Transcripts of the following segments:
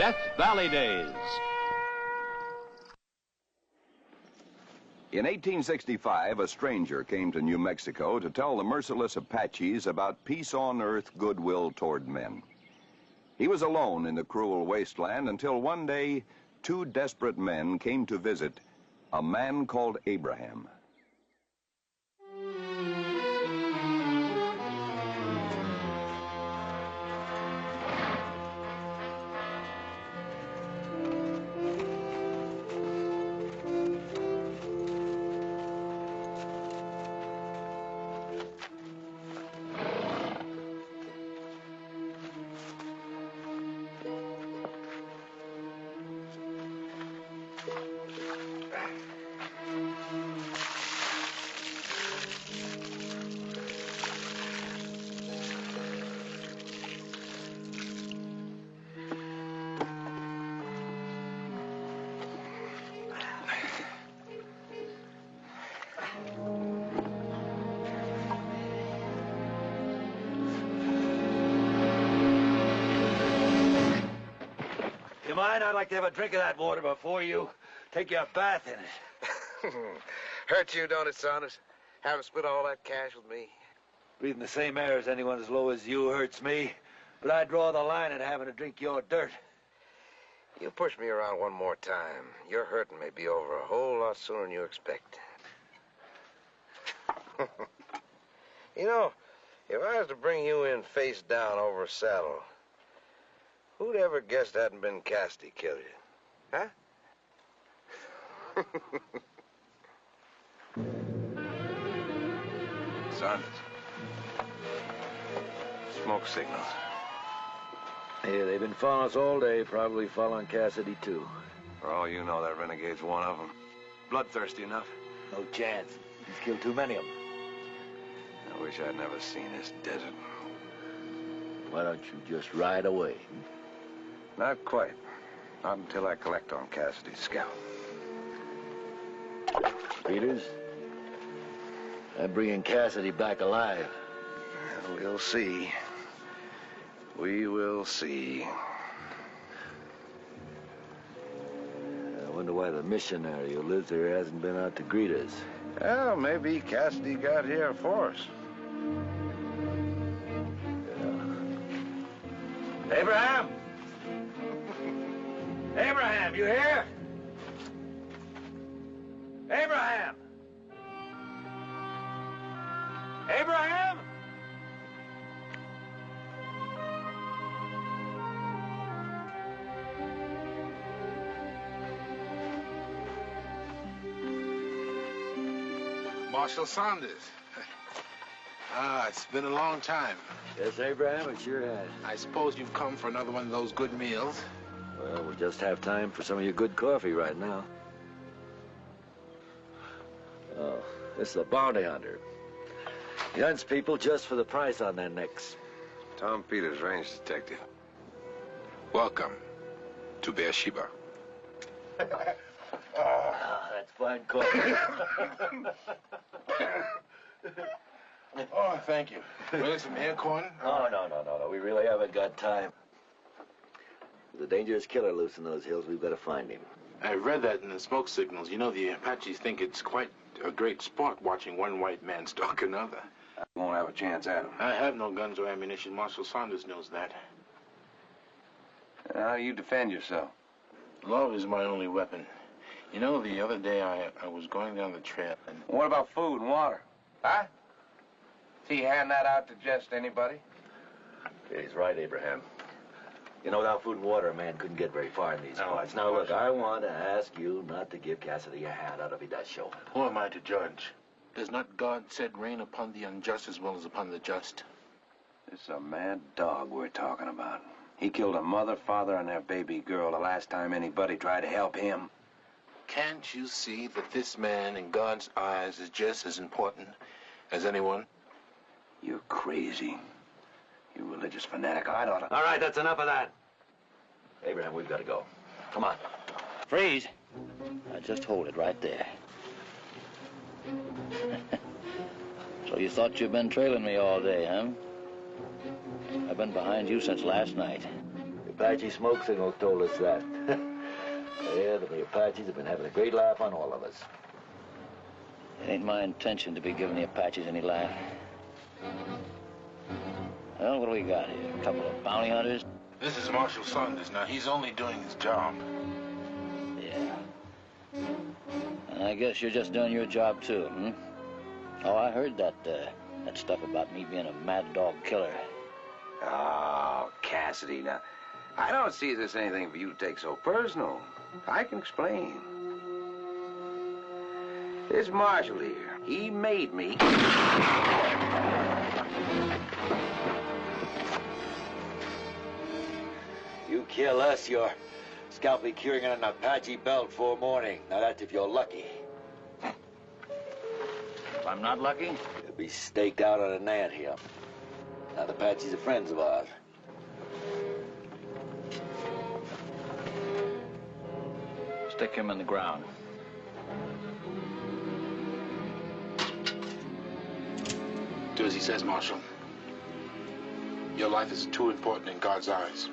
Death Valley Days. In 1865, a stranger came to New Mexico to tell the merciless Apaches about peace on earth, goodwill toward men. He was alone in the cruel wasteland until one day, two desperate men came to visit a man called Abraham. You mind? I'd like to have a drink of that water before you take your bath in it. Hurt you, don't it, Saunders? Having split all that cash with me? Breathing the same air as anyone as low as you hurts me. But I draw the line at having to drink your dirt. You push me around one more time. Your hurting may be over a whole lot sooner than you expect. You know, if I was to bring you in face down over a saddle, who'd ever guessed hadn't been Cassidy killed you? Huh? Saunders. Smoke signals. Yeah, they've been following us all day, probably following Cassidy, too. For all you know, that renegade's one of them. Bloodthirsty enough. No chance. He's killed too many of them. I wish I'd never seen this desert. Why don't you just ride away? Not quite. Not until I collect on Cassidy's scalp. Peters, I'm bringing Cassidy back alive. We'll see. We will see. I wonder why the missionary who lives here hasn't been out to greet us. Well, maybe Cassidy got here for us. Yeah. Abraham! Abraham, you here? Abraham! Abraham! Marshal Saunders. It's been a long time. Yes, Abraham, it sure has. I suppose you've come for another one of those good meals. Well, we just have time for some of your good coffee right now. Oh, this is a bounty hunter. He hunts people just for the price on their necks. Tom Peters, range detective. Welcome to Beersheba. That's fine coffee. Oh, thank you. Really, some acorn? No. We really haven't got time. There's a dangerous killer loose in those hills. We've got to find him. I read that in the smoke signals. You know, the Apaches think it's quite a great sport watching one white man stalk another. I won't have a chance at him. I have no guns or ammunition. Marshal Saunders knows that. How do you defend yourself? Love is my only weapon. You know, the other day I was going down the trail and... What about food and water? Huh? Does he hand that out to just anybody? Yeah, he's right, Abraham. You know, without food and water, a man couldn't get very far in these parts. Now, look, I want to ask you not to give Cassidy a handout if he does show. Who am I to judge? Does not God said rain upon the unjust as well as upon the just? This is a mad dog we're talking about. He killed a mother, father, and their baby girl the last time anybody tried to help him. Can't you see that this man in God's eyes is just as important as anyone? You're crazy. You religious fanatic. I'd ought to... All right, that's enough of that. Abraham, we've got to go. Come on. Freeze. Now just hold it right there. So you thought you'd been trailing me all day, huh? I've been behind you since last night. You're Apache smoke signal told us that. Yeah, but the Apaches have been having a great laugh on all of us. It ain't my intention to be giving the Apaches any laugh. Well, what do we got here? A couple of bounty hunters? This is Marshal Saunders. Now, he's only doing his job. Yeah. And I guess you're just doing your job, too, hmm? Oh, I heard that stuff about me being a mad dog killer. Oh, Cassidy, now, I don't see there's anything for you to take so personal. I can explain. This Marshal here, he made me. You kill us, your scalp be curing on an Apache belt for morning. Now that's if you're lucky. If I'm not lucky? You'll be staked out on an ant here. Now the Apaches are friends of ours. Stick him in the ground. Do as he says, Marshal. Your life is too important in God's eyes.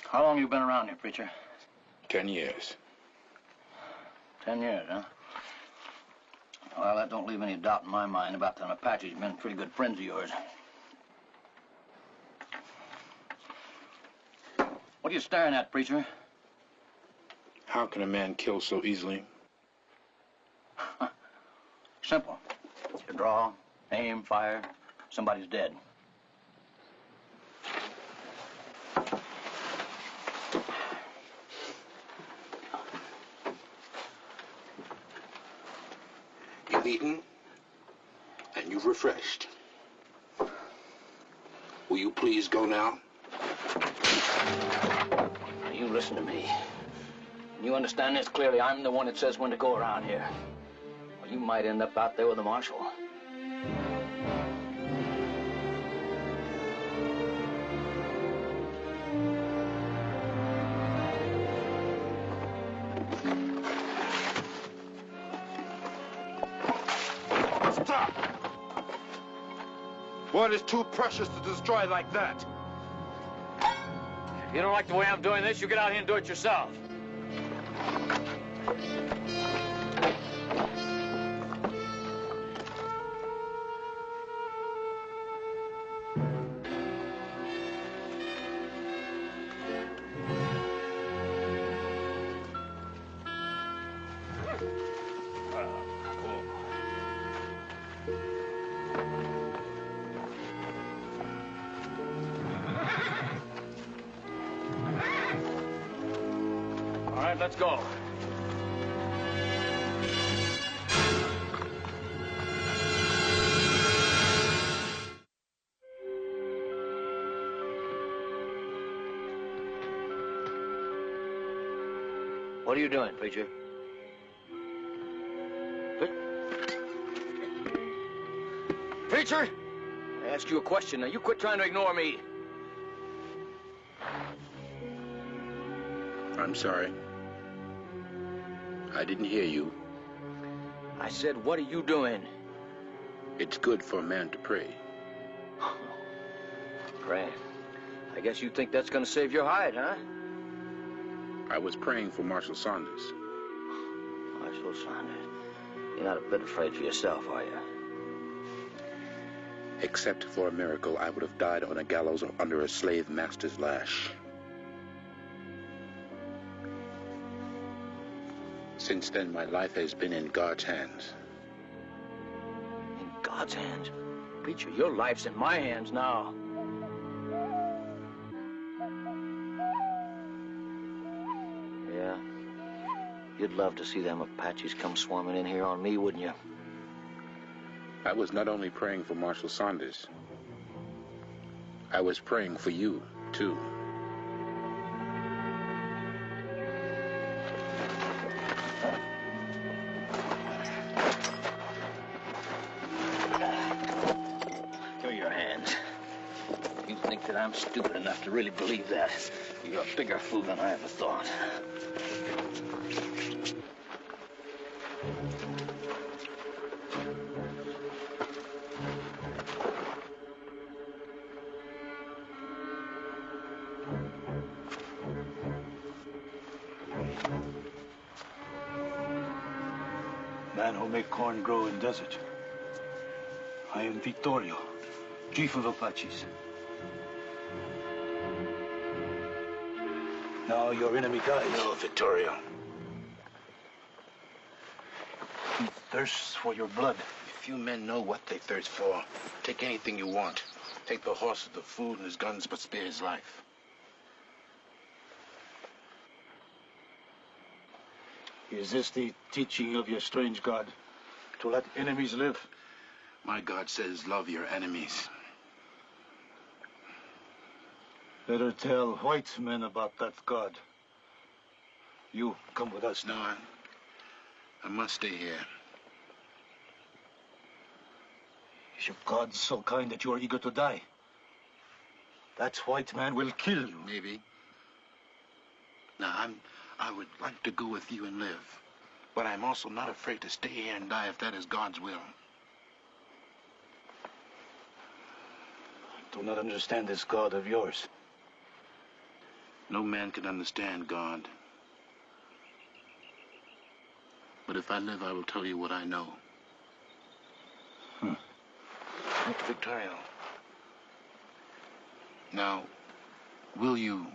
How long you been around here, preacher? 10 years. 10 years, huh? Well, that don't leave any doubt in my mind about them Apaches being pretty good friends of yours. What are you staring at, preacher? How can a man kill so easily? Simple. You draw, aim, fire, somebody's dead. You've eaten, and you've refreshed. Will you please go now? Now, you listen to me. You understand this clearly. I'm the one that says when to go around here. Well, you might end up out there with the marshal. Stop! What is too precious to destroy like that? If you don't like the way I'm doing this, you get out here and do it yourself. All right, let's go. What are you doing, preacher? Preacher? I asked you a question. Now, you quit trying to ignore me. I'm sorry. I didn't hear you. I said, what are you doing? It's good for a man to pray. Pray. I guess you think that's gonna save your hide, huh? I was praying for Marshal Saunders. Marshal Saunders. You're not a bit afraid for yourself, are you? Except for a miracle, I would have died on a gallows or under a slave master's lash. Since then, my life has been in God's hands. In God's hands? Preacher, your life's in my hands now. Yeah. You'd love to see them Apaches come swarming in here on me, wouldn't you? I was not only praying for Marshal Saunders. I was praying for you, too. Give me your hands. You think that I'm stupid enough to really believe that. You're a bigger fool than I ever thought. Man who make corn grow in desert. I am Vittorio, chief of Apaches. Now your enemy dies. No, Vittorio. He thirsts for your blood. If you men know what they thirst for, take anything you want. Take the horses, the food, and his guns, but spare his life. Is this the teaching of your strange god? To let enemies live? My God says, love your enemies. Better tell white men about that god. You come with us No, now. I must stay here. Is your god so kind that you are eager to die? That white man will kill you. Maybe. Now, I would like to go with you and live. But I'm also not afraid to stay here and die if that is God's will. I do not understand this god of yours. No man can understand God. But if I live, I will tell you what I know. Victorio. Now, will you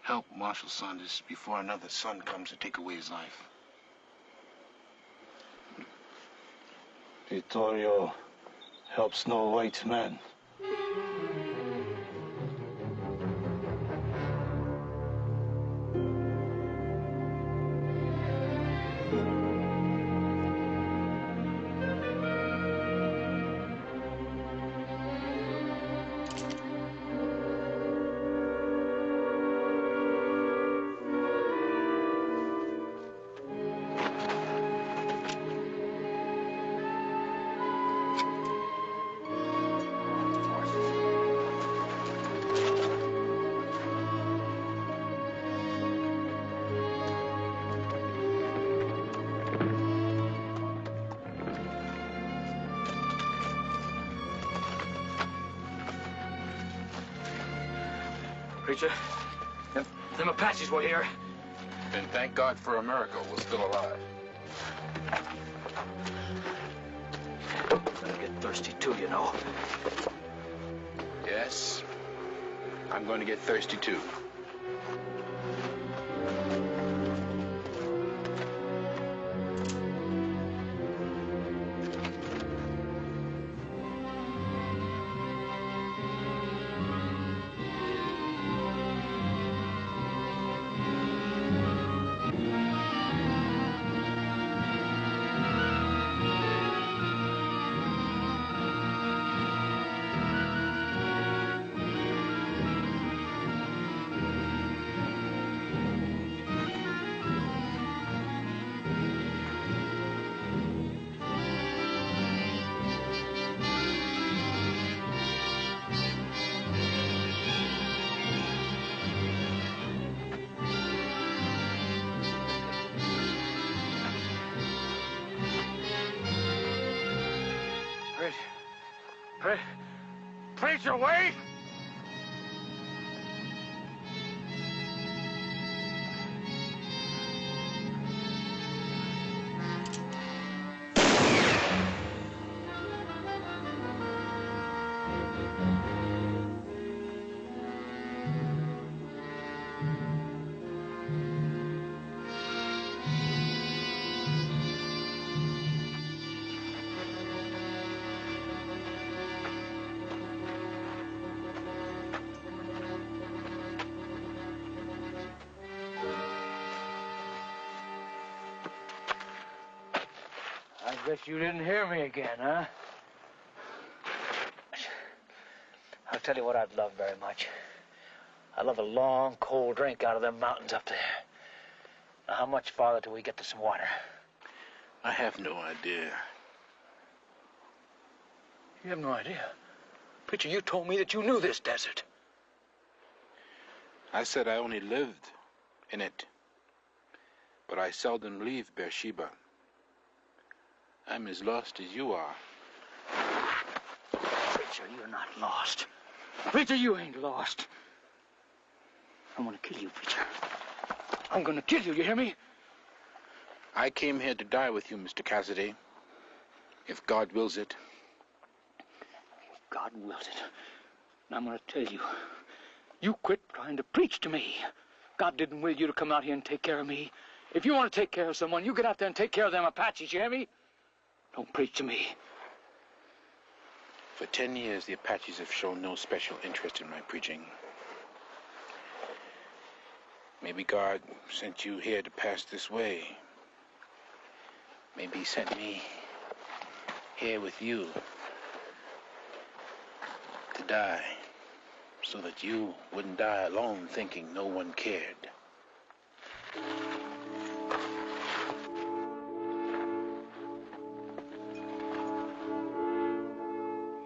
help Marshal Saunders before another son comes to take away his life? Vittorio helps no white man. Preacher, them Apaches were here. Then thank God for a miracle we're still alive. Gonna get thirsty too, you know. Yes, I'm going to get thirsty too. Preacher, wait! I guess you didn't hear me again, huh? I'll tell you what I'd love very much. I'd love a long, cold drink out of them mountains up there. Now, how much farther till we get to some water? I have no idea. You have no idea? Preacher, you told me that you knew this desert. I said I only lived in it, but I seldom leave Beersheba. I'm as lost as you are. Preacher, you're not lost. Preacher, you ain't lost. I'm gonna kill you, preacher. I'm gonna kill you, you hear me? I came here to die with you, Mr. Cassidy, if God wills it. If God wills it. And I'm gonna tell you, you quit trying to preach to me. God didn't will you to come out here and take care of me. If you want to take care of someone, you get out there and take care of them Apaches, you hear me? Don't preach to me. For 10 years, the Apaches have shown no special interest in my preaching. Maybe God sent you here to pass this way. Maybe he sent me here with you to die, so that you wouldn't die alone thinking no one cared.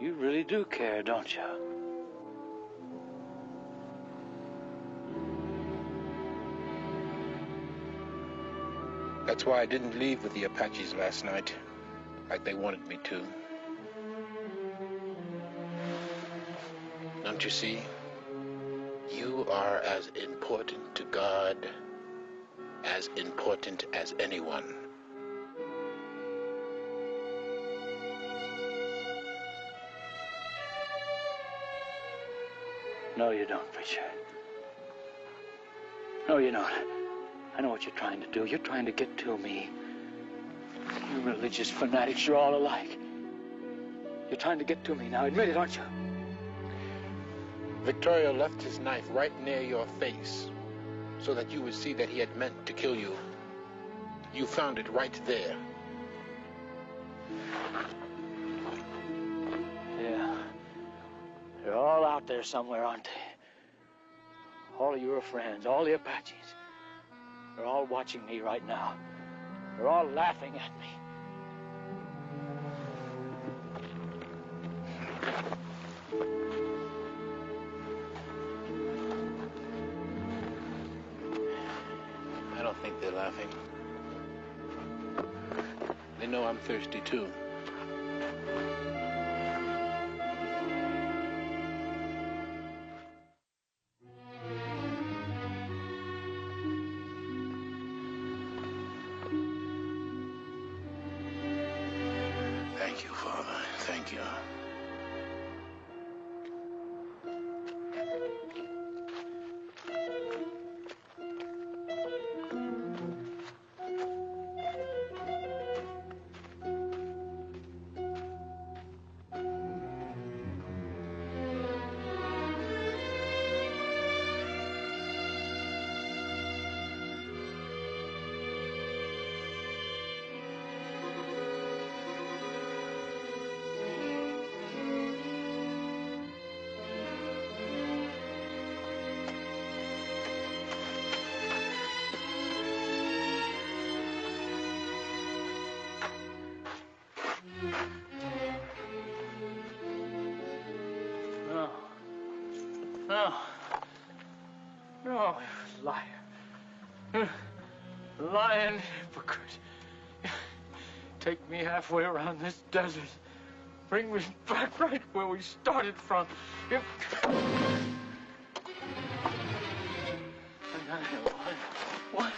You really do care, don't you? That's why I didn't leave with the Apaches last night, like they wanted me to. Don't you see? You are as important to God, as important as anyone. No, you don't, preacher. No, you don't. I know what you're trying to do. You're trying to get to me. You religious fanatics, you're all alike. You're trying to get to me now. Admit it, aren't you? Victoria left his knife right near your face so that you would see that he had meant to kill you. You found it right there. Yeah. They're all out there somewhere, aren't they? All of your friends, all the Apaches. They're all watching me right now. They're all laughing at me. I don't think they're laughing. They know I'm thirsty too. Thank you, Father. Thank you. No. No, liar. Lying hypocrite. Take me halfway around this desert. Bring me back right where we started from. What?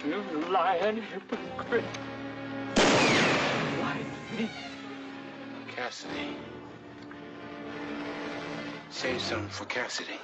You lying hypocrite. Lie to me. Cassidy. Say something for Cassidy.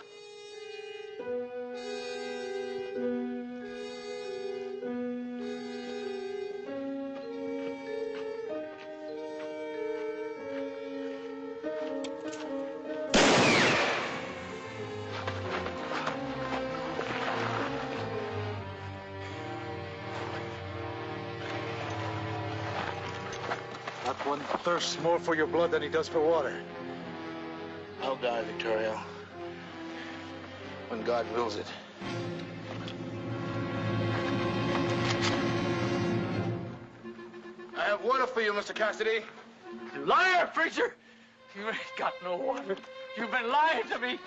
That one thirsts more for your blood than he does for water. I'll die, Victoria. when God wills it. I have water for you, Mr. Cassidy. Liar, preacher! You ain't got no water. You've been lying to me.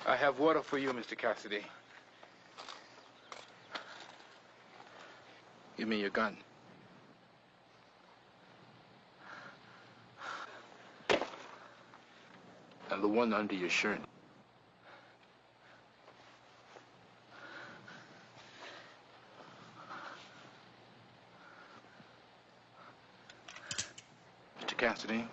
I have water for you, Mr. Cassidy. Give me your gun. And the one under your shirt. Mr. Cassidy.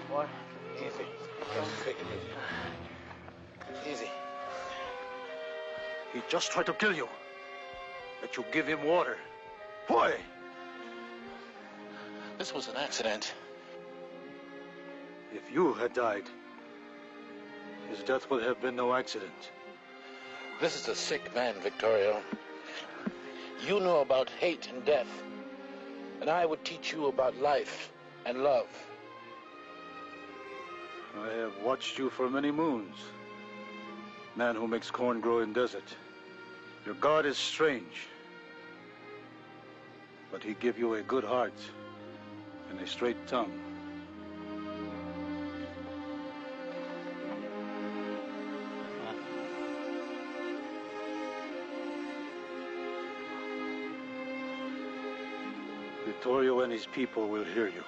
What? Easy. Take it easy. Easy. He just tried to kill you. That you give him water. Why? This was an accident. If you had died, his death would have been no accident. This is a sick man, Victorio. You know about hate and death, and I would teach you about life and love. I have watched you for many moons. Man who makes corn grow in desert. Your God is strange. But he give you a good heart and a straight tongue. Vittorio and his people will hear you.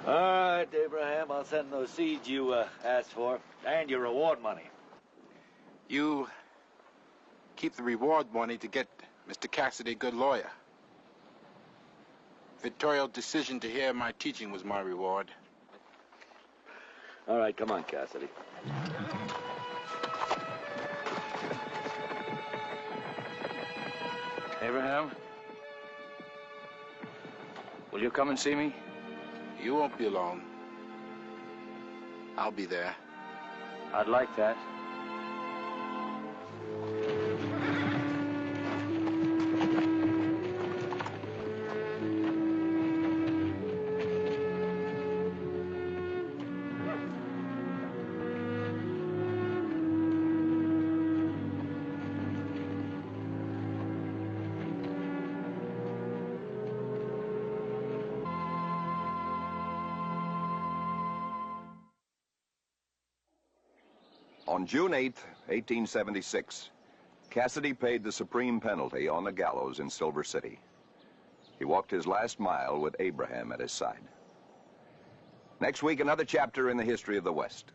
All right, Abraham, I'll send those seeds you asked for, and your reward money. You keep the reward money to get Mr. Cassidy a good lawyer. Vittorio's decision to hear my teaching was my reward. All right, come on, Cassidy. Abraham? Will you come and see me? You won't be alone. I'll be there. I'd like that. On June 8, 1876, Cassidy paid the supreme penalty on the gallows in Silver City. He walked his last mile with Abraham at his side. Next week, another chapter in the history of the West.